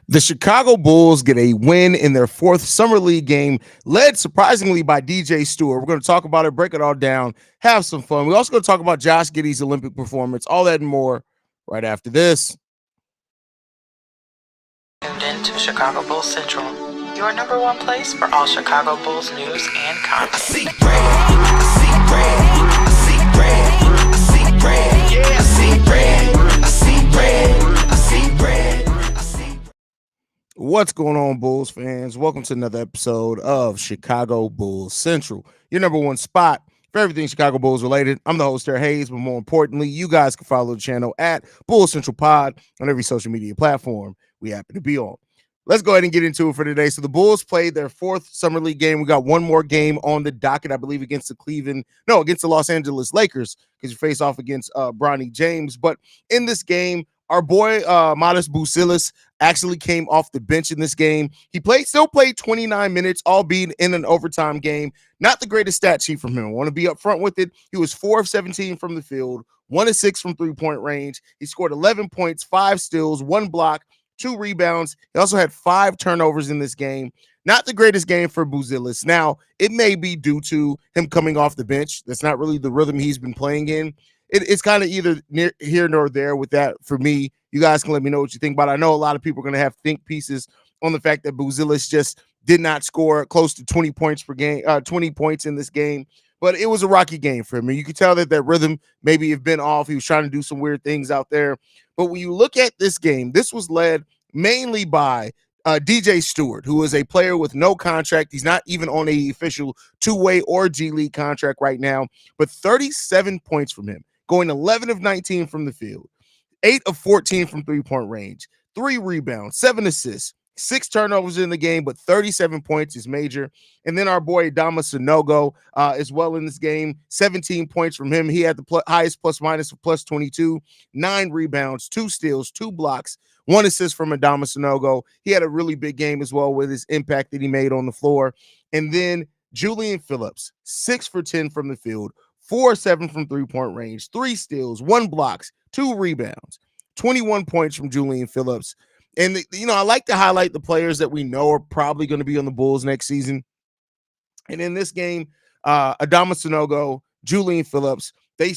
The Chicago Bulls get a win in their fourth Summer League game, led surprisingly by DJ Steward. We're going to talk about it, break it all down, have some fun. We're also going to talk about Josh Giddey's Olympic performance, all that and more right after this. Tuned in to Chicago Bulls Central, your number one place for all Chicago Bulls news and content. I see red, I see red, I see red, I see red, yeah, I see red, I see red, I see red, I see. What's going on, Bulls fans? Welcome to another episode of Chicago Bulls Central, your number one spot for everything Chicago Bulls related. I'm the host there, Haize, but more importantly, you guys can follow the channel at Bulls Central Pod on every social media platform we happen to be on. Let's go ahead and get into it for today. So the Bulls played their fourth Summer League game. We got one more game on the docket, I believe, against the Los Angeles Lakers, because you face off against Bronny James. But in this game, our boy Modest Bucilis actually came off the bench in this game. He still played 29 minutes, albeit in an overtime game. Not the greatest stat sheet from him. I want to be up front with it. He was 4 of 17 from the field, 1 of 6 from three-point range. He scored 11 points, 5 steals, 1 block, 2 rebounds. He also had 5 turnovers in this game. Not the greatest game for Bucilis. Now, it may be due to him coming off the bench. That's not really the rhythm he's been playing in. It's kind of either near here nor there with that for me. You guys can let me know what you think about it. I know a lot of people are going to have think pieces on the fact that Bucilis just did not score close to 20 points per game, 20 points in this game. But it was a rocky game for him. And you could tell that rhythm maybe have been off. He was trying to do some weird things out there. But when you look at this game, this was led mainly by DJ Steward, who is a player with no contract. He's not even on a official two-way or G League contract right now. But 37 points from him, going 11 of 19 from the field, 8 of 14 from three-point range, 3 rebounds, 7 assists, 6 turnovers in the game, but 37 points is major. And then our boy Adama Sanogo as well in this game, 17 points from him. He had the highest plus-minus of plus 22, 9 rebounds, 2 steals, 2 blocks, 1 assist from Adama Sanogo. He had a really big game as well with his impact that he made on the floor. And then Jullian Phillips, 6 for 10 from the field, 4 of 7 from three-point range, 3 steals, 1 blocks, 2 rebounds, 21 points from Jullian Phillips. And, I like to highlight the players that we know are probably going to be on the Bulls next season. And in this game, Adama Sanogo, Jullian Phillips, they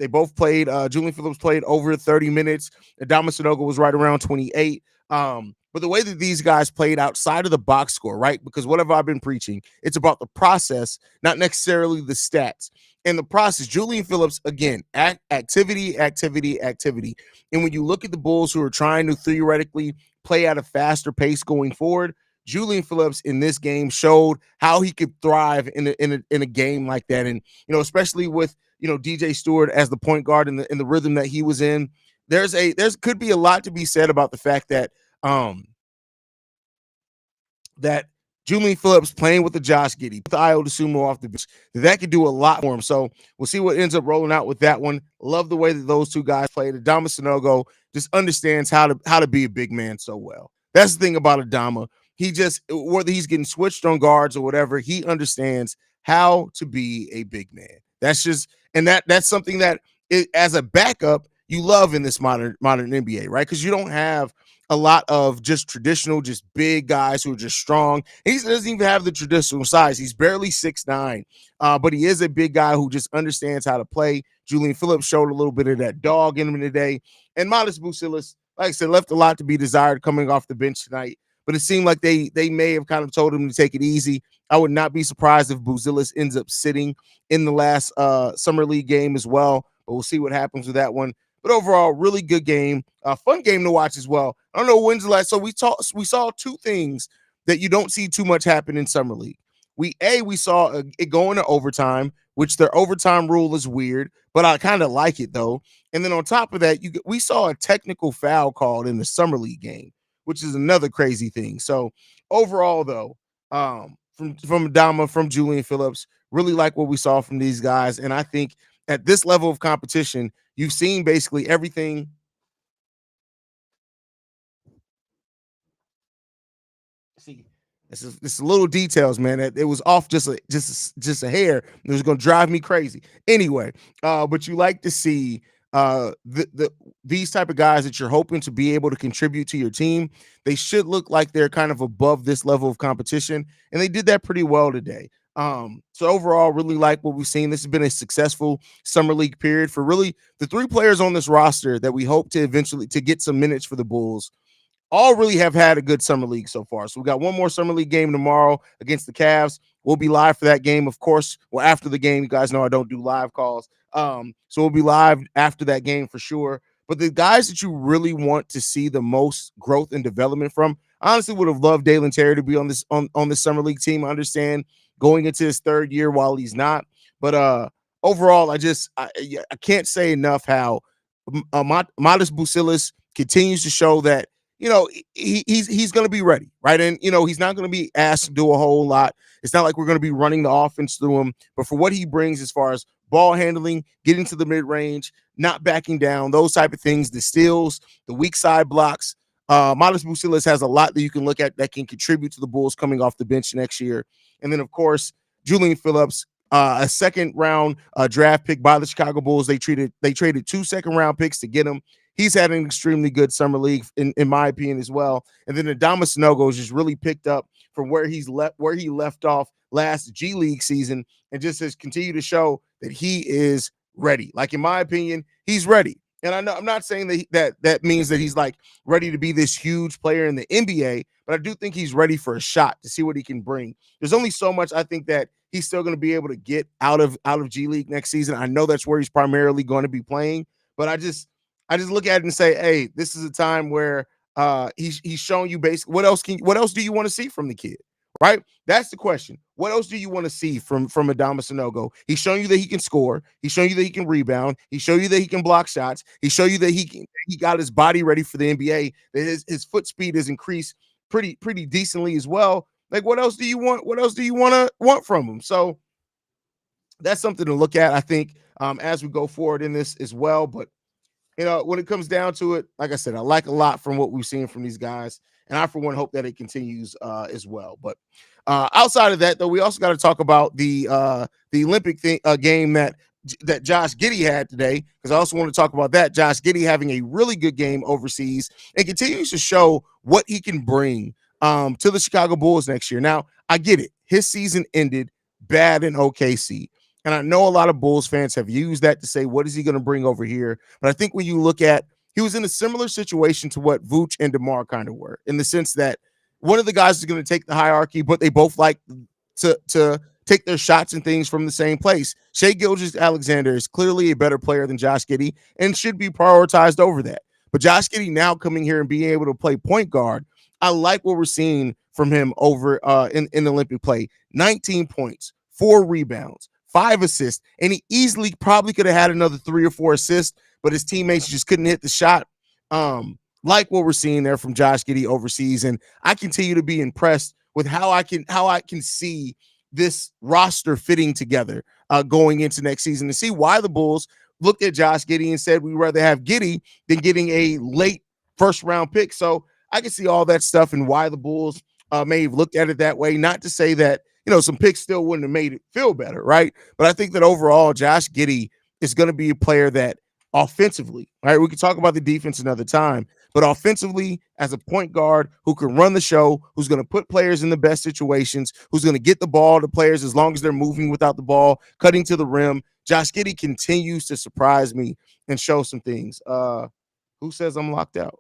both played. Jullian Phillips played over 30 minutes. Adama Sanogo was right around 28. But the way that these guys played outside of the box score, right? Because what have I been preaching? It's about the process, not necessarily the stats. And the process, Jullian Phillips, again, activity. And when you look at the Bulls who are trying to theoretically play at a faster pace going forward, Jullian Phillips in this game showed how he could thrive in a game like that. And, especially with, DJ Steward as the point guard in the rhythm that he was in, there could be a lot to be said about the fact that that Jullian Phillips playing with the Josh Giddey, the Ayo Dosunmu off the bench, that could do a lot for him. So we'll see what ends up rolling out with that one. Love the way that those two guys played. Adama Sanogo just understands how to be a big man so well. That's the thing about Adama. He just, whether he's getting switched on guards or whatever, he understands how to be a big man. That's something that as a backup you love in this modern NBA, right? Because you don't have a lot of just traditional, just big guys who are just strong. He doesn't even have the traditional size. He's barely 6'9", but he is a big guy who just understands how to play. Jullian Phillips showed a little bit of that dog in him today. And Modest Bucilis, like I said, left a lot to be desired coming off the bench tonight. But it seemed like they may have kind of told him to take it easy. I would not be surprised if Bucilis ends up sitting in the last Summer League game as well. But we'll see what happens with that one. But overall, really good game, fun game to watch as well. I don't know when's the last. So we saw 2 things that you don't see too much happen in Summer League. We saw it going to overtime, which their overtime rule is weird, but I kind of like it though. And then on top of that, we saw a technical foul called in the Summer League game, which is another crazy thing. So overall, though, from Adama, from Jullian Phillips, really like what we saw from these guys, and I think at this level of competition, you've seen basically everything. See, it's little details, man. It was off just a hair. It was going to drive me crazy. Anyway, but you like to see these type of guys that you're hoping to be able to contribute to your team, they should look like they're kind of above this level of competition, and they did that pretty well today. So overall, really like what we've seen. This has been a successful summer league period for really the three players on this roster that we hope to eventually to get some minutes for the Bulls. All really have had a good summer league so far. So we got one more summer league game tomorrow against the Cavs. We'll be live for that game, of course. Well, after the game, you guys know I don't do live calls. So we'll be live after that game for sure. But the guys that you really want to see the most growth and development from, I honestly would have loved Dalen Terry to be on this summer league team. I understand going into his third year while he's not. But overall, I can't say enough how Modest Bucilis continues to show that he's going to be ready, right? And he's not going to be asked to do a whole lot. It's not like we're going to be running the offense through him, but for what he brings as far as ball handling, getting to the mid-range, not backing down, those type of things, the steals, the weak side blocks, Modest Bucilis has a lot that you can look at that can contribute to the Bulls coming off the bench next year. And then, of course, Jullian Phillips, a second-round draft pick by the Chicago Bulls. They traded 2 second-round picks to get him. He's had an extremely good summer league, in my opinion, as well. And then Adama Sanogo has just really picked up from where he left off last G League season, and just has continued to show that he is ready. Like, in my opinion, he's ready. And I know I'm not saying that means that he's like ready to be this huge player in the NBA, but I do think he's ready for a shot to see what he can bring. There's only so much I think that he's still going to be able to get out of G League next season. I know that's where he's primarily going to be playing, but I just look at it and say, hey, this is a time where he's shown you basically what else do you want to see from the kid, right? That's the question. What else do you want to see from Adama Sanogo? He's shown you that he can score. He's shown you that he can rebound. He's shown you that he can block shots. He's shown you that he got his body ready for the NBA. That his foot speed has increased pretty decently as well. Like, what else do you want? What else do you want from him? So that's something to look at, I think, as we go forward in this as well. But when it comes down to it, like I said, I like a lot from what we've seen from these guys, and I, for one, hope that it continues as well. But outside of that, though, we also got to talk about the Olympic game that Josh Giddey had today, because I also want to talk about that. Josh Giddey having a really good game overseas and continues to show what he can bring to the Chicago Bulls next year. Now, I get it. His season ended bad in OKC. And I know a lot of Bulls fans have used that to say, what is he going to bring over here? But I think when you look at, he was in a similar situation to what Vooch and DeMar kind of were, in the sense that one of the guys is going to take the hierarchy, but they both like to take their shots and things from the same place. Shai Gilgeous-Alexander is clearly a better player than Josh Giddey and should be prioritized over that. But Josh Giddey now coming here and being able to play point guard, I like what we're seeing from him over in Olympic play. 19 points, 4 rebounds, 5 assists, and he easily probably could have had another 3 or 4 assists, but his teammates just couldn't hit the shot. Like what we're seeing there from Josh Giddey overseas, and I continue to be impressed with how I can see this roster fitting together going into next season, to see why the Bulls looked at Josh Giddey and said we'd rather have Giddey than getting a late first-round pick. So I can see all that stuff and why the Bulls may have looked at it that way. Not to say that some picks still wouldn't have made it feel better, right? But I think that overall, Josh Giddey is going to be a player that offensively, right? We can talk about the defense another time, but offensively, as a point guard who can run the show, who's going to put players in the best situations, who's going to get the ball to players as long as they're moving without the ball, cutting to the rim. Josh Giddey continues to surprise me and show some things. Who says I'm locked out?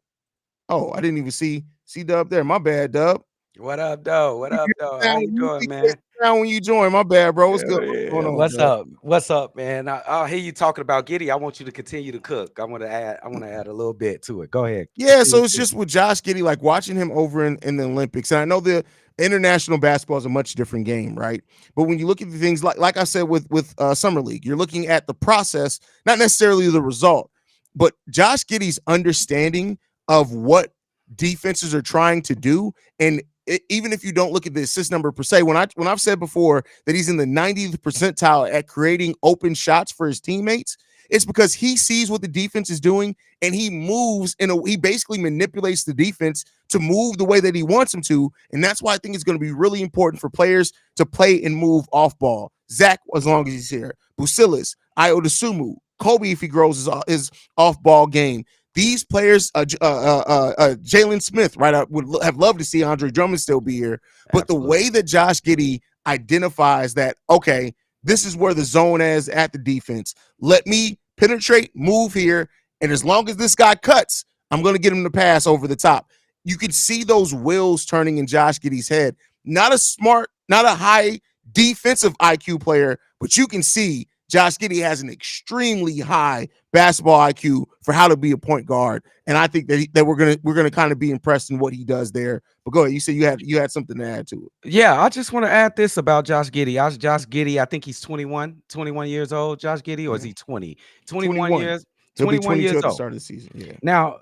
Oh, I didn't even see Dub there. My bad, Dub. What up, though? What up, though? How you doing, man? Now when you join, my bad, bro. What's good? Yeah. What's going on, What's bro? up? What's up, man? I hear you talking about Giddey. I want you to continue to cook. I want to add a little bit to it. Go ahead. Yeah, so it's just with Josh Giddey, like watching him over in the Olympics, and I know the international basketball is a much different game, right? But when you look at the things like I said with Summer League, you're looking at the process, not necessarily the result. But Josh Giddey's understanding of what defenses are trying to do, and even if you don't look at the assist number per se, when I've said before that he's in the 90th percentile at creating open shots for his teammates, it's because he sees what the defense is doing and he moves he basically manipulates the defense to move the way that he wants them to. And that's why I think it's going to be really important for players to play and move off ball. Zach, as long as he's here, Bucilis, Io DeSumo, Kobe, if he grows his off-ball game. These players, Jalen Smith, right? I would have loved to see Andre Drummond still be here, but Absolutely. the way that Josh Giddey identifies that, okay, this is where the zone is at the defense. Let me penetrate, move here, and as long as this guy cuts, I'm going to get him to pass over the top. You can see those wheels turning in Josh Giddey's head. Not a high defensive IQ player, but you can see Josh Giddey has an extremely high basketball IQ for how to be a point guard, and I think that we're gonna kind of be impressed in what he does there. But go ahead, you said you had something to add to it. Yeah, I just want to add this about Josh Giddey. Josh Giddey, I think he's 21 years old. Josh Giddey, or is he 20? 21 years. He'll be 21 22 years at the old. start of the season. Yeah. Now,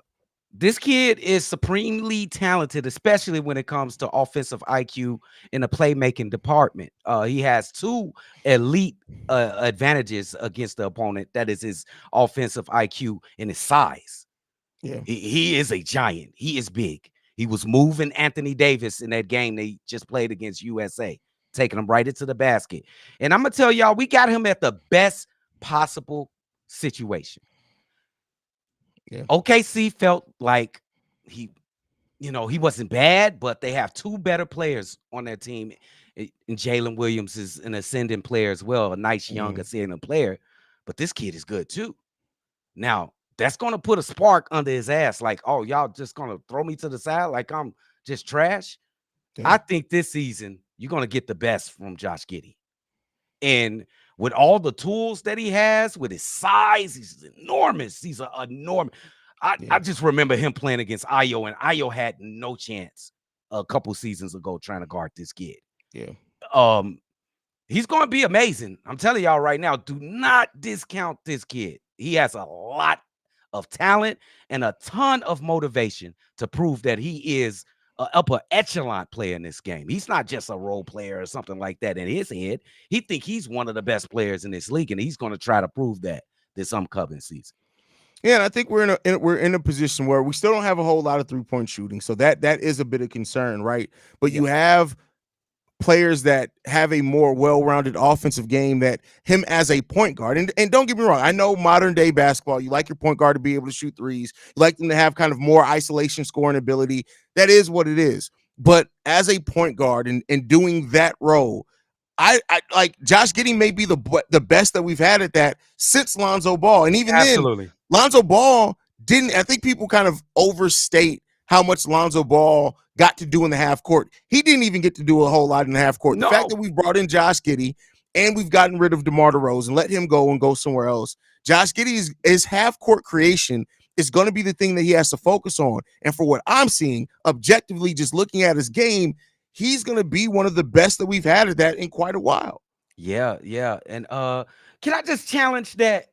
this kid is supremely talented, especially when it comes to offensive IQ in the playmaking department. He has two elite advantages against the opponent. That is his offensive IQ and his size. Yeah. He is a giant. He is big. He was moving Anthony Davis in that game they just played against USA, taking him right into the basket. And I'm going to tell y'all, we got him at the best possible situation. Yeah. OKC felt like he wasn't bad, but they have two better players on their team. And Jalen Williams is an ascending player as well, a nice young ascending player. But this kid is good too. Now, that's going to put a spark under his ass. Like, oh, y'all just going to throw me to the side like I'm just trash. Yeah. I think this season you're going to get the best from Josh Giddey. And with all the tools that he has, with his size, he's enormous. He's enormous. I just remember him playing against Ayo, and Ayo had no chance a couple seasons ago trying to guard this kid. Yeah. He's going to be amazing. I'm telling y'all right now, do not discount this kid. He has a lot of talent and a ton of motivation to prove that he is an upper echelon player in this game. He's not just a role player or something like that in his head. He think he's one of the best players in this league, and he's going to try to prove that this upcoming season. Yeah, and I think we're in a position where we still don't have a whole lot of three-point shooting, so that is a bit of concern, right? But you have players that have a more well-rounded offensive game that him as a point guard. And don't get me wrong, I know modern day basketball, you like your point guard to be able to shoot threes. You like them to have kind of more isolation scoring ability. That is what it is. But as a point guard and doing that role, I like Josh Giddey may be the best that we've had at that since Lonzo Ball. And even then, Lonzo Ball didn't, I think people kind of overstate how much Lonzo Ball got to do in the half court. He didn't even get to do a whole lot in the half court. The fact that we brought in Josh Giddey and we've gotten rid of DeMar DeRozan, let him go and go somewhere else. Josh Giddey's his half court creation is going to be the thing that he has to focus on. And for what I'm seeing, objectively, just looking at his game, he's going to be one of the best that we've had at that in quite a while. Yeah. And can I just challenge that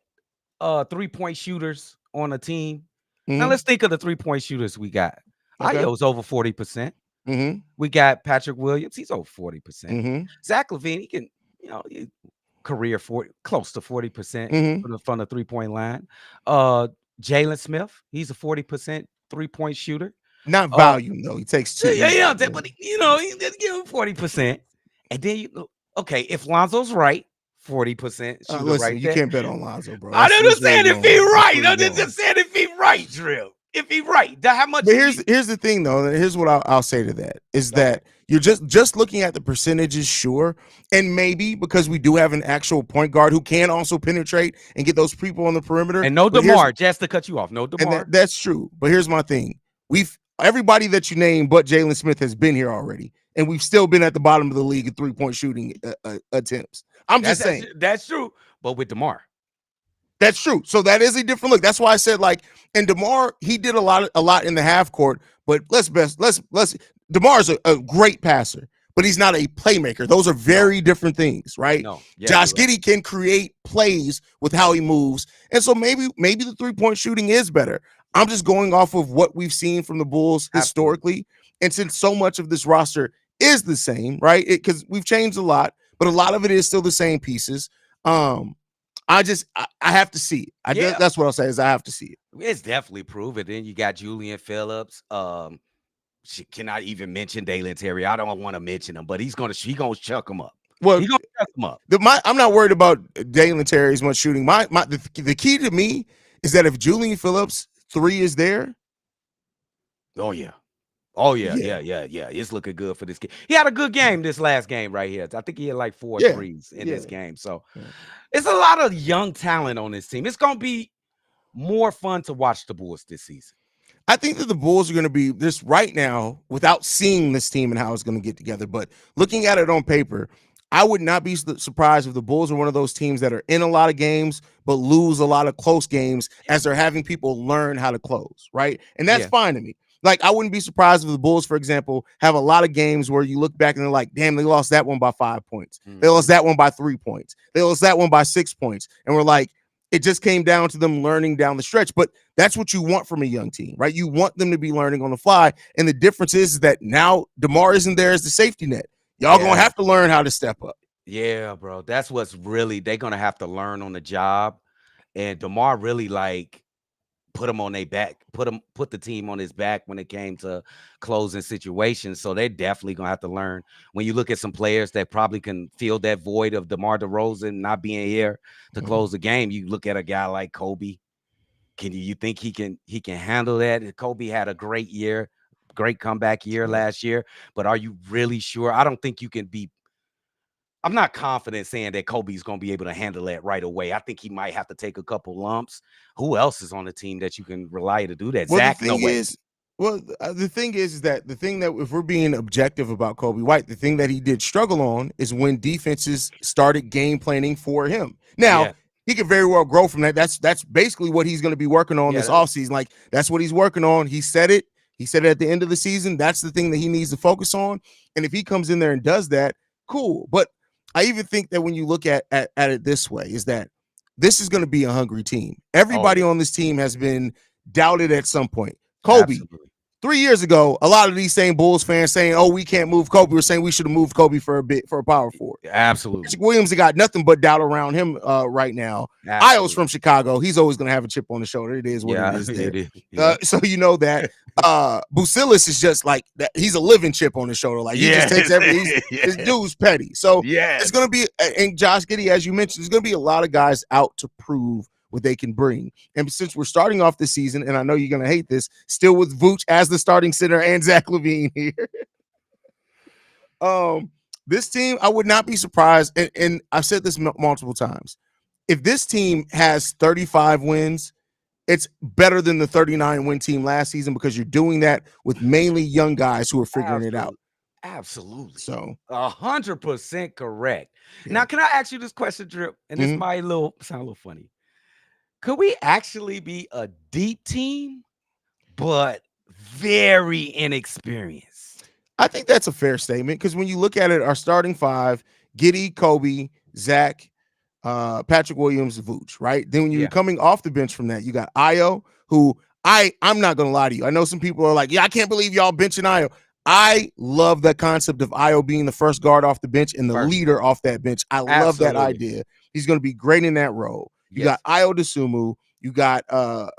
three-point shooters on a team? Now let's think of the three-point shooters we got. Ayo's over 40%. We got Patrick Williams. He's over 40%. Zach LaVine, he can, career 40, close to 40% from the three-point line. Jalen Smith, he's a 40% three-point shooter. Not volume, though. He takes two. But he just give him 40%. And then if Lonzo's right, 40%. Listen, you can't bet on Lonzo, bro. I don't understand if he's right. I'm just saying if he's right, Drill. If he's right, how much? But here's the thing, though. Here's what I'll say to that is that you're just looking at the percentages, sure, and maybe because we do have an actual point guard who can also penetrate and get those people on the perimeter. And no DeMar, just to cut you off, no DeMar. That's true. But here's my thing: everybody that you name, but Jalen Smith has been here already, and we've still been at the bottom of the league in three-point shooting attempts. I'm just saying that's true. But with DeMar. That's true. So that is a different look. That's why I said and DeMar, he did a lot in the half court, but DeMar's a great passer, but he's not a playmaker. Those are very different things, right? No. Yeah, Josh Giddey can create plays with how he moves. And so maybe the three-point shooting is better. I'm just going off of what we've seen from the Bulls historically. And since so much of this roster is the same, right? Because we've changed a lot, but a lot of it is still the same pieces. I have to see it. That's what I'll say is I have to see it. It's definitely proven. Then you got Jullian Phillips. She cannot even mention Dalen Terry. I don't want to mention him, but he's gonna chuck him up. Well, He gonna mess them up. I'm not worried about Dalen Terry's much shooting. The key to me is that if Jullian Phillips 3 is there. Oh yeah. Oh yeah, Yeah. yeah. It's looking good for this kid. He had a good game this last game right here. I think he had like 4 Yeah, threes in this game. So Yeah. it's a lot of young talent on this team. It's gonna be more fun to watch the Bulls this season. I think that the Bulls are going to be this right now without seeing this team and how it's going to get together. But looking at it on paper, I would not be surprised if the Bulls are one of those teams that are in a lot of games but lose a lot of close games as they're having people learn how to close, right? And that's fine to me. Like, I wouldn't be surprised if the Bulls, for example, have a lot of games where you look back and they're like, damn, they lost that one by 5 points. They lost that one by 3 points. They lost that one by 6 points. And we're like, it just came down to them learning down the stretch. But that's what you want from a young team, right? You want them to be learning on the fly. And the difference is that now DeMar isn't there as the safety net. Y'all going to have to learn how to step up. Yeah, bro. That's what's really, they're going to have to learn on the job. And DeMar really like put him on their back, put the team on his back when it came to closing situations. So they're definitely going to have to learn. When you look at some players that probably can fill that void of DeMar DeRozan not being here to close the game, you look at a guy like Kobe. You think he can handle that? Kobe had a great year, great comeback year last year, but are you really sure? I don't think you can be. I'm not confident saying that Kobe's going to be able to handle that right away. I think he might have to take a couple lumps. Who else is on the team that you can rely to do that? Well, Zach, the thing is that the thing that if we're being objective about Kobe White, the thing that he did struggle on is when defenses started game planning for him. Now, he could very well grow from that. That's basically what he's going to be working on this offseason. Like, that's what he's working on. He said it. He said it at the end of the season. That's the thing that he needs to focus on. And if he comes in there and does that, cool. But I even think that when you look at it this way, is that this is going to be a hungry team. Everybody on this team has been doubted at some point. Kobe, 3 years ago, a lot of these same Bulls fans saying, oh, we can't move Kobe. We're saying we should have moved Kobe for a power forward. Absolutely. Patrick Williams has got nothing but doubt around him right now. Io's from Chicago. He's always going to have a chip on the shoulder. It is what it is there. So you know that. Busilis is just like that. He's a living chip on his shoulder. Like, he just takes his dude's petty. So it's going to be, and Josh Giddey, as you mentioned, there's going to be a lot of guys out to prove what they can bring. And since we're starting off this season, and I know you're going to hate this, still with Vooch as the starting center and Zach LaVine here. This team, I would not be surprised, and I've said this multiple times. If this team has 35 wins, it's better than the 39-win team last season because you're doing that with mainly young guys who are figuring it out. Absolutely. So 100% correct. Now, can I ask you this question, Drip? And this might sound a little funny. Could we actually be a deep team, but very inexperienced? I think that's a fair statement because when you look at it, our starting five, Giddey, Kobe, Zach, Patrick Williams, Vooch, right? Then when you're coming off the bench from that, you got Ayo, who I'm not going to lie to you. I know some people are like, yeah, I can't believe y'all benching Ayo. I love the concept of Ayo being the first guard off the bench and the leader off that bench. I love that idea. He's going to be great in that role. You got Ayo Dosunmu. You got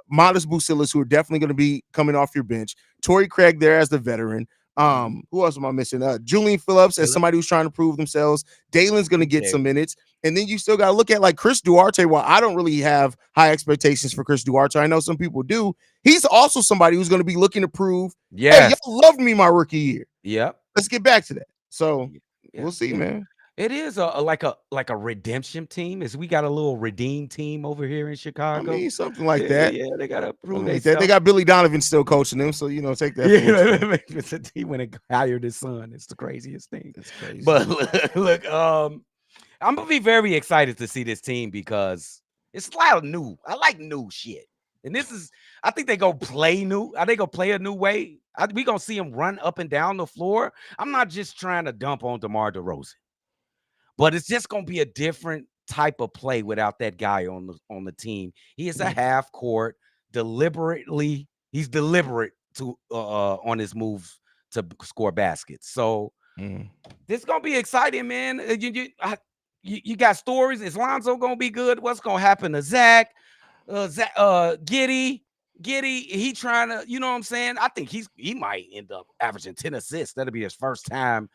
Modest Busilis, who are definitely going to be coming off your bench. Torrey Craig there as the veteran. Who else am I missing? Julian Phillips as somebody who's trying to prove themselves. Dalen's going to get some minutes. And then you still got to look at like Chris Duarte. While I don't really have high expectations for Chris Duarte, I know some people do. He's also somebody who's going to be looking to prove, hey, y'all loved me my rookie year. Yep. Let's get back to that. So we'll see, man. It is like a redemption team. We got a little redeem team over here in Chicago. I mean, something like that. Yeah, they got to prove they got Billy Donovan still coaching them, so take that. He went and hired his son. It's the craziest thing. It's crazy. But look, I'm gonna be very excited to see this team because it's a lot of new. I like new shit, and I think they go play new. I think go play a new way. We gonna see them run up and down the floor. I'm not just trying to dump on DeMar DeRozan. But it's just going to be a different type of play without that guy on the team. He is a half court, he's deliberate to on his moves to score baskets. So this is going to be exciting, man. You got stories. Is Lonzo going to be good? What's going to happen to Zach? Giddey, he trying to, you know what I'm saying? I think he might end up averaging 10 assists. That'll be his first time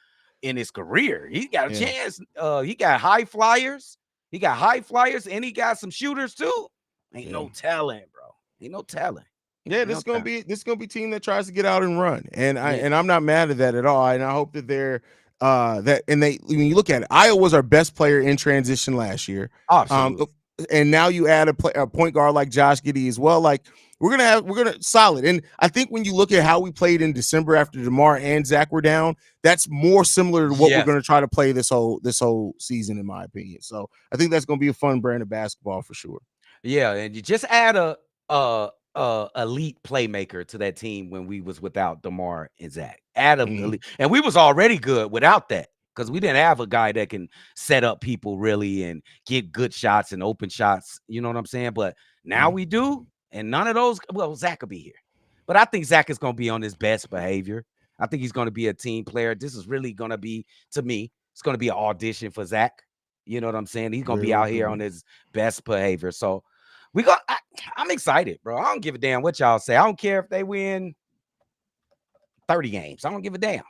in his career. He got a Yeah. chance. He got high flyers. He got high flyers, and he got some shooters too. Ain't no telling, bro. Ain't no telling. Yeah, Ain't this no is gonna telling. be a team that tries to get out and run, and Yeah. I'm not mad at that at all. And I hope that they're when you look at it, Iowa was our best player in transition last year. Absolutely. And now you add a point guard like Josh Giddey as well. Like we're gonna solid. And I think when you look at how we played in December after DeMar and Zach were down, that's more similar to what we're gonna try to play this whole season, in my opinion. So I think that's gonna be a fun brand of basketball for sure. Yeah, and you just add a elite playmaker to that team when we was without DeMar and Zach. Elite, and we was already good without that because we didn't have a guy that can set up people really and get good shots and open shots. You know what I'm saying? But now we do, and none of those. Well, Zach will be here, but I think Zach is going to be on his best behavior. I think he's going to be a team player. This is really going to be, to me, it's going to be an audition for Zach. You know what I'm saying? He's going to be out here on his best behavior. So I'm excited, bro. I don't give a damn what y'all say. I don't care if they win 30 games. I don't give a damn.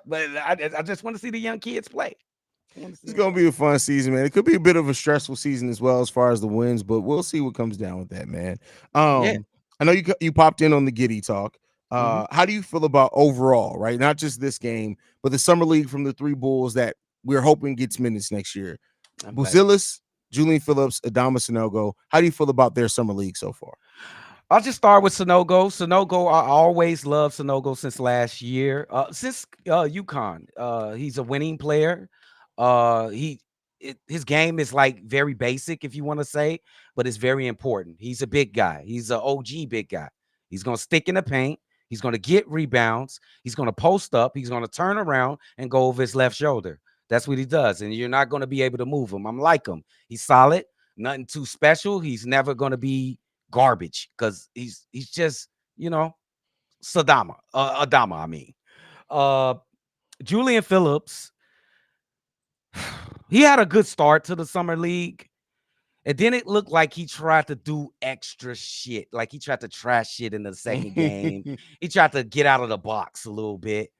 But I just want to see the young kids play. It's going to be a fun season, man. It could be a bit of a stressful season as well as far as the wins, but we'll see what comes down with that, man. I know you popped in on the Giddey talk. How do you feel about overall, right? Not just this game, but the summer league from the three Bulls that we're hoping gets minutes next year? Buzelis, Jullian Phillips, Adama Sanogo. How do you feel about their summer league so far? I'll just start with Sanogo. Sanogo, I always loved Sanogo since last year. Since UConn. He's a winning player. His game is like very basic, if you want to say, but it's very important. He's a big guy. He's an OG big guy. He's going to stick in the paint. He's going to get rebounds. He's going to post up. He's going to turn around and go over his left shoulder. That's what he does, and you're not going to be able to move him. I'm like him. He's solid, nothing too special. He's never going to be garbage because he's just, Adama, I mean. Jullian Phillips, he had a good start to the summer league, and then it looked like he tried to do extra shit. Like he tried to trash shit in the second game. He tried to get out of the box a little bit.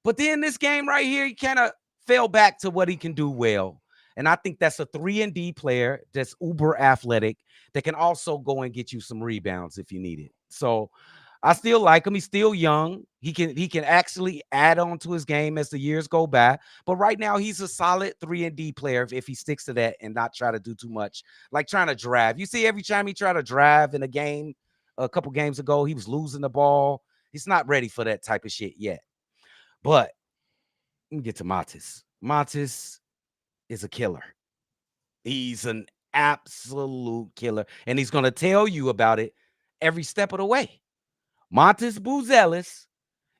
But then this game right here, he kind of fell back to what he can do well. And I think that's a 3-and-D player that's uber athletic that can also go and get you some rebounds if you need it. So I still like him. He's still young. He can actually add on to his game as the years go by. But right now, he's a solid 3-and-D player if he sticks to that and not try to do too much, like trying to drive. You see, every time he tried to drive in a game a couple games ago, he was losing the ball. He's not ready for that type of shit yet. But let me get to Matis. Matis is a killer. He's an absolute killer. And he's going to tell you about it every step of the way. Matis Buzelis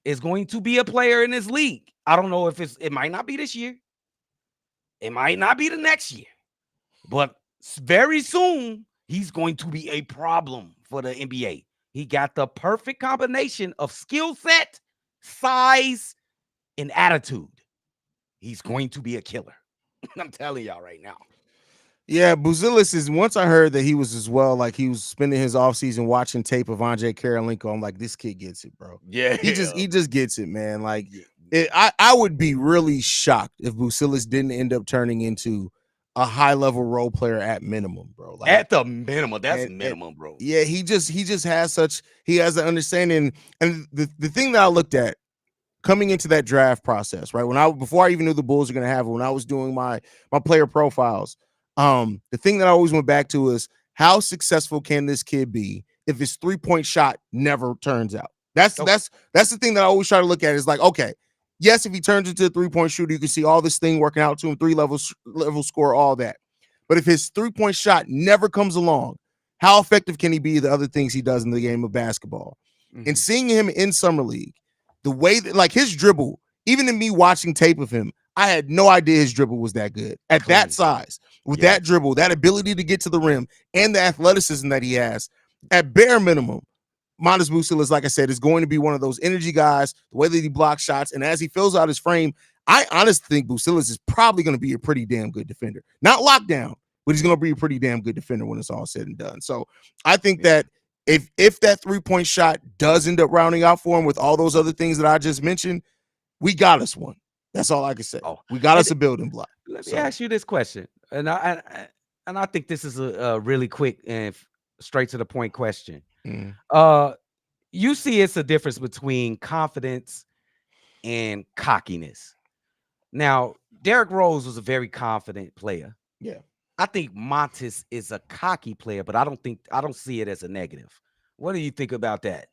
is going to be a player in this league. I don't know if it might not be this year. It might not be the next year. But very soon, he's going to be a problem for the NBA. He got the perfect combination of skill set, size, and attitude. He's going to be a killer. I'm telling y'all right now. Yeah, Buzelis is, once I heard that he was as well, like he was spending his offseason watching tape of Andre Karolinko. I'm like, this kid gets it, bro. Yeah. He just gets it, man. Like I would be really shocked if Buzelis didn't end up turning into a high-level role player at minimum, bro. Like, at the minimum. That's minimum, bro. Yeah, he has an understanding. And the thing that I looked at coming into that draft process, right? Before I even knew the Bulls were going to have it, when I was doing my player profiles, the thing that I always went back to is how successful can this kid be if his 3-point shot never turns out? That's the thing that I always try to look at is like, okay, yes, if he turns into a 3-point shooter, you can see all this thing working out to him, 3-level score, all that. But if his 3-point shot never comes along, how effective can he be the other things he does in the game of basketball? And seeing him in Summer League, the way that, like, his dribble, even in me watching tape of him, I had no idea his dribble was that good at that size. With that dribble, that ability to get to the rim, and the athleticism that he has, at bare minimum, Matis Buzelis, like I said, is going to be one of those energy guys, the way that he blocks shots, and as he fills out his frame, I honestly think Buzelis is probably going to be a pretty damn good defender. Not lockdown, but he's going to be a pretty damn good defender when it's all said and done. So I think that if that 3-point shot does end up rounding out for him with all those other things that I just mentioned, we got us one. That's all I can say. Oh, We got and us a building block. let me So, ask you this question, and I think this is a really quick and straight to the point question. mm, You see, it's a difference between confidence and cockiness. Now, Derrick Rose was a very confident player. yeah. I think Montes is a cocky player, but I don't see it as a negative. What do you think about that?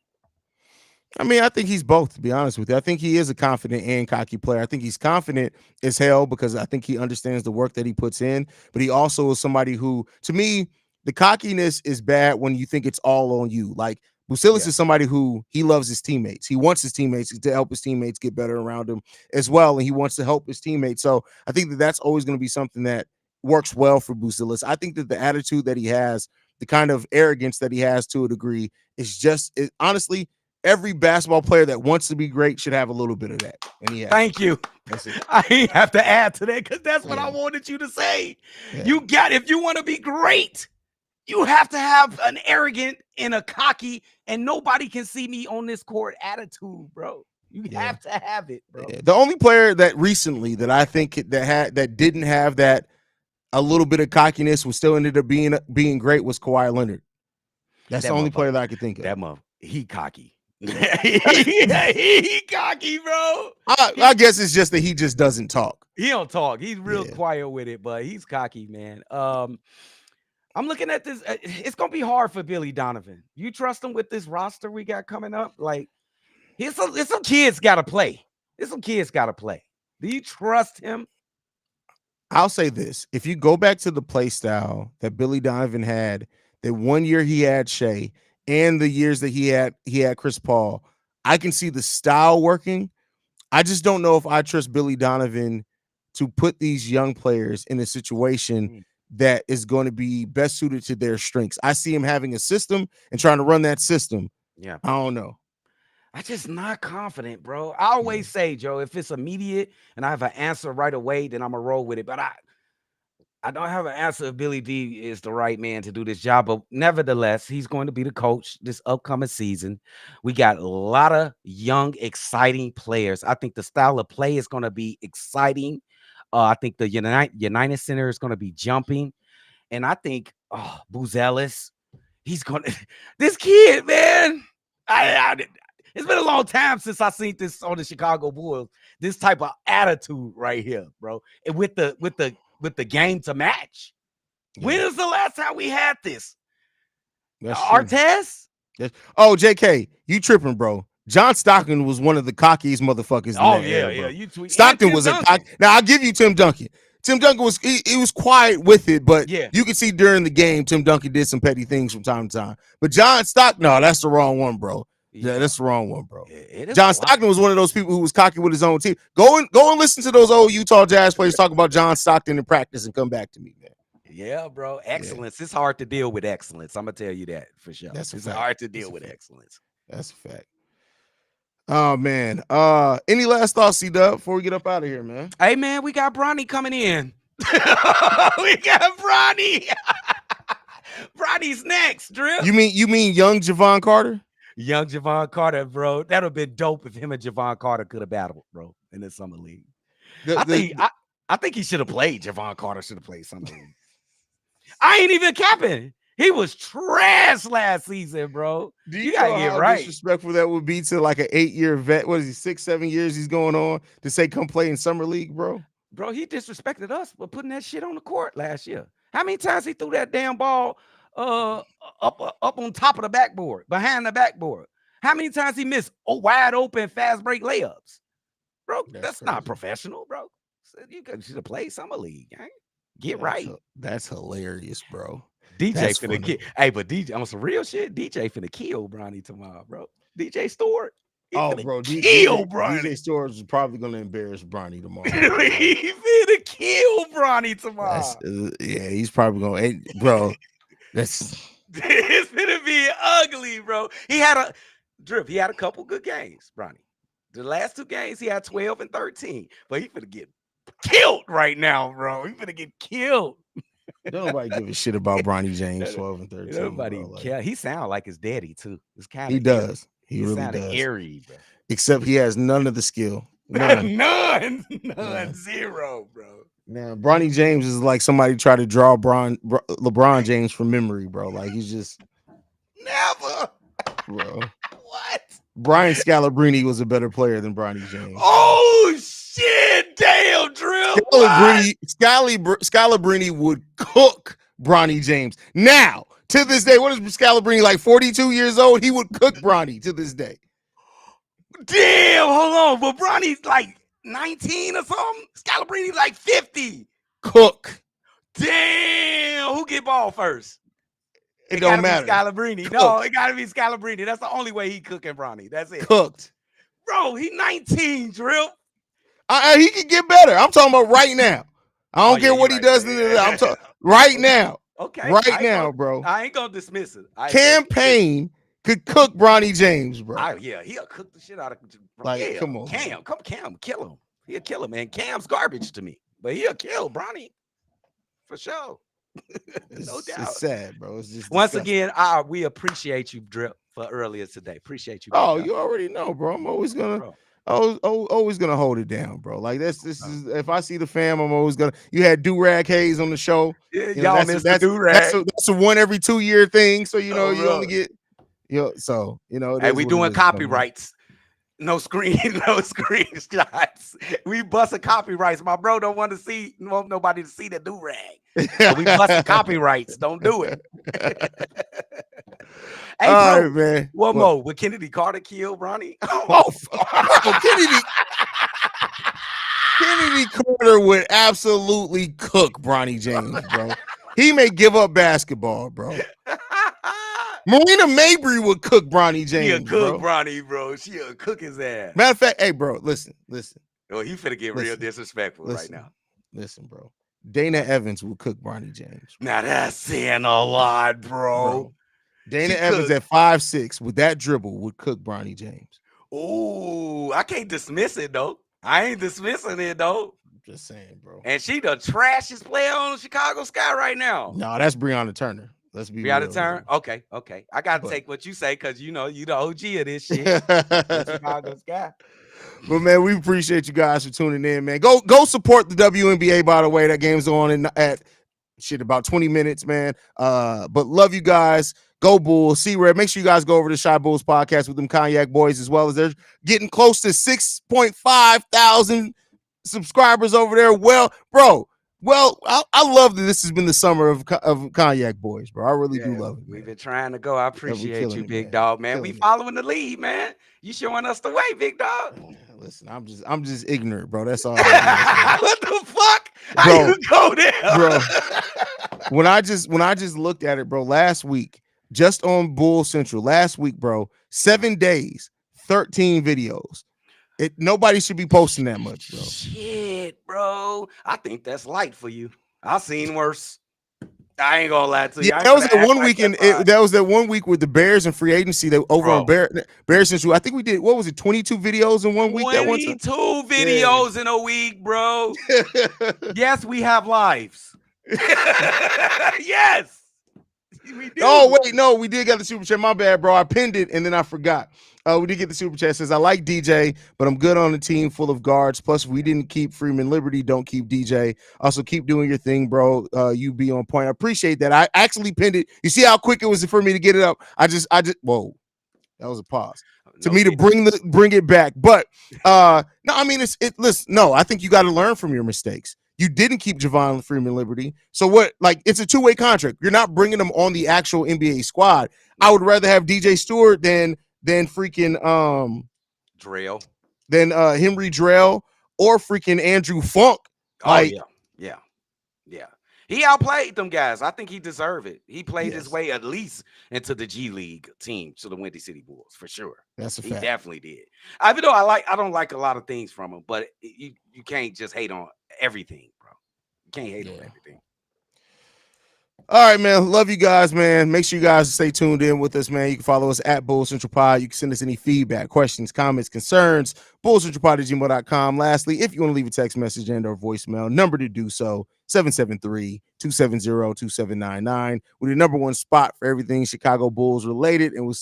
I mean, I think he's both, to be honest with you. I think he is a confident and cocky player. I think he's confident as hell because I think he understands the work that he puts in, but he also is somebody who, to me, the cockiness is bad when you think it's all on you. Like Busilis Yeah. is somebody who he loves his teammates. He wants his teammates to help his teammates get better around him as well, and he wants to help his teammates. So I think that that's always going to be something that works well for Busilis. I think that the attitude that he has, the kind of arrogance that he has to a degree, is just honestly, every basketball player that wants to be great should have a little bit of that. And he has. Thank you. That's it. I ain't have to add to that because that's what Yeah. I wanted you to say. Yeah. If you want to be great, you have to have an arrogant and a cocky, and nobody can see me on this court attitude, bro. You Yeah. have to have it, bro. Yeah. The only player that recently that I think that didn't have that a little bit of cockiness was still ended up being great was Kawhi Leonard. That's That the only motherfucker- player that I could think of. That mother, he cocky. he cocky, bro. I guess it's just that he just doesn't talk. He don't talk. He's real Yeah. quiet with it, but he's cocky, man. I'm looking at this. It's gonna be hard for Billy Donovan. You trust him with this roster we got coming up? Like, it's some kids gotta play. Do you trust him? I'll say this: if you go back to the play style that Billy Donovan had, that one year he had Shea, and the years that he had Chris Paul, I can see the style working. I just don't know if I trust Billy Donovan to put these young players in a situation that is going to be best suited to their strengths. I see him having a system and trying to run that system. Yeah. I don't know. I just not confident, bro. I always say, Joe, if it's immediate and I have an answer right away, then I'm gonna roll with it. But I don't have an answer if Billy D is the right man to do this job. But nevertheless, he's going to be the coach this upcoming season. We got a lot of young, exciting players. I think the style of play is going to be exciting. I think the United Center is going to be jumping. And I think, Buzelis, he's going to – this kid, man, it's been a long time since I seen this on the Chicago Bulls, this type of attitude right here, bro. And with the game to match. Yeah. When is the last time we had this? That's true. Artest? Oh, JK, you tripping, bro. John Stockton was one of the cockiest motherfuckers. Oh, in that yeah, era, yeah. bro. You tweet. Stockton was a cocky. Now, I'll give you Tim Duncan. Tim Duncan was he was quiet with it, but Yeah. you can see during the game, Tim Duncan did some petty things from time to time. But John Stockton, no, that's the wrong one, bro. Yeah, that's the wrong one, bro. John Stockton was one of those people who was cocky with his own team. Go and listen to those old Utah Jazz players talk about John Stockton in practice and come back to me, man. Yeah, bro. Excellence. It's hard to deal with excellence. I'm gonna tell you that for sure. That's a It's fact. hard to deal That's a with fact. excellence. That's a fact. Oh man. Any last thoughts, C-Dub, before we get up out of here, man? Hey, man, we got Bronny coming in. We got Bronny. Bronny's next, Drip. You mean young Javon Carter? Young Javon Carter, bro. That would have been dope if him and Javon Carter could have battled, bro, in the summer league. I think he should have played. Javon Carter should have played summer league. I ain't even capping. He was trash last season, bro. Do you gotta know get how right. disrespectful that would be to like an 8-year vet? What is he, 6-7 years he's going on to say come play in summer league, bro? Bro, he disrespected us for putting that shit on the court last year. How many times he threw that damn ball up on top of the backboard, behind the backboard? How many times he missed wide open fast break layups? Bro, that's not professional, bro. You should have played summer league, gang. Get right. That's hilarious, bro. DJ That's finna funny. kill. Hey, but DJ on some real shit, DJ finna kill Bronny tomorrow, bro. DJ Steward. Bro, kill Bronny. DJ Stewart is probably going to embarrass Bronny tomorrow. He finna kill Bronny tomorrow. Yeah, he's probably going to, bro. It's gonna be ugly, bro. He had a couple good games, Bronny. The last 2 games, he had 12 and 13. But he finna get killed right now, bro. He finna get killed. Don't nobody give a shit about Bronny James 12 and 13. Nobody bro. care. He sound like his daddy too. It's kind of He does. He really sounded does. eerie, bro. Except he has none of the skill. None. None. Zero, bro. Man, Bronny James is like somebody tried to draw LeBron James from memory, bro. Like he's just never, bro. What? Brian Scalabrine was a better player than Bronny James. Oh shit! Damn, Drill. Scalabrine would cook Bronny James. Now, to this day, what is Scalabrine like? 42 years old. He would cook Bronny to this day. Damn, hold on. But Bronny's like 19 or something. Scalabrine like 50. Cook. Damn, who get ball first? It don't matter. Scalabrine. No, it gotta be Scalabrine. That's the only way he cooking Bronny. That's it. Cooked. Bro, he 19, Drill. He can get better. I'm talking about right now. I don't care what he does. I'm talking right now. Okay. Right now, bro. I ain't gonna dismiss it. Campaign could cook Bronny James, bro. Yeah, he'll cook the shit out of like, yeah. Come on. Cam, kill him. He'll kill him, man. Cam's garbage to me. But he'll kill Bronny. For sure. No doubt. It's sad, bro. It's just once again, we appreciate you, Drip, for earlier today. Appreciate you. Oh, you already know, bro. I'm always gonna always gonna hold it down, bro. Like this is if I see the fam, I'm always gonna. You had Do-Rag Haize on the show. Yeah, y'all missed the Do-Rag. That's a one every 2 year thing. So you know you only get so you know. Hey, we doing copyrights. No screenshots. We busting copyrights. My bro don't want nobody to see the Do-Rag. So we busting copyrights. Don't do it. Hey, all right, man. One more. Would Kennedy Carter kill Bronny? Kennedy Carter would absolutely cook Bronny James, bro. He may give up basketball, bro. Marina Mabry would cook Bronny James. She'll cook Bronny, bro. She'll cook his ass. Matter of fact, hey, bro, listen. Oh, he finna get real disrespectful right now. Listen, bro. Dana Evans will cook Bronny James. Now that's saying a lot, bro. Dana Evans at 5'6" with that dribble would cook Bronny James. Oh, I can't dismiss it though. I ain't dismissing it though. Just saying, bro. And she the trashiest player on Chicago Sky right now. No, that's Breonna Turner. Let's be Breonna Turner. Okay. I gotta take what you say because you know you the OG of this shit. Chicago Sky. But man, we appreciate you guys for tuning in, man. Go support the WNBA, by the way. That game's on at about 20 minutes, man. But love you guys. Go Bulls. C-Red. Make sure you guys go over to Shy Bulls podcast with them Cognac boys, as well as they're getting close to 6.5 thousand subscribers over there. Well, I love that this has been the summer of Cognac boys, bro. I really do love it. We've been trying to go. I appreciate you, big dog, man. We following the lead, man. You showing us the way, big dog. Listen, I'm just ignorant, bro. That's all. What the fuck? How you go there, bro? When I just looked at it, bro, last week, just on Bull Central, last week, bro, 7 days, 13 videos. Nobody should be posting that much, bro. Shit, bro. I think that's light for you. I've seen worse. I ain't gonna lie to you. Yeah, that was that one weekend. That was that 1 week with the Bears and free agency. That over on Bears Central. I think we did. What was it? 22 videos in 1 week. 22 videos in a week, bro. Yes, we have lives. Yes. We do. Oh wait, no, we did get the super chat. My bad, bro. I pinned it and then I forgot. We did get the super chat. It says I like DJ, but I'm good on a team full of guards. Plus, we didn't keep Freeman Liberty. Don't keep DJ. Also, keep doing your thing, bro. You be on point. I appreciate that. I actually pinned it. You see how quick it was for me to get it up. I just. Whoa, that was a pause to me to bring it back. But no, I mean listen. No, I think you got to learn from your mistakes. You didn't keep Javon Freeman Liberty. So what? Like, it's a two-way contract. You're not bringing them on the actual NBA squad. I would rather have DJ Steward than freaking Drell, than Henry Drell or freaking Andrew Funk. Like, yeah. He outplayed them guys. I think he deserved it. He played his way at least into the G League team to the Windy City Bulls for sure. That's a fact. He definitely did. Even though I don't like a lot of things from him, but you can't just hate on everything, bro. You can't hate on everything. All right, man. Love you guys, man. Make sure you guys stay tuned in with us, man. You can follow us at Bull Central Pod. You can send us any feedback, questions, comments, concerns, bullcentralpod@gmail.com. Lastly, if you want to leave a text message and or voicemail, number to do so, 773-270-2799. We're the #1 spot for everything Chicago Bulls related, and we'll see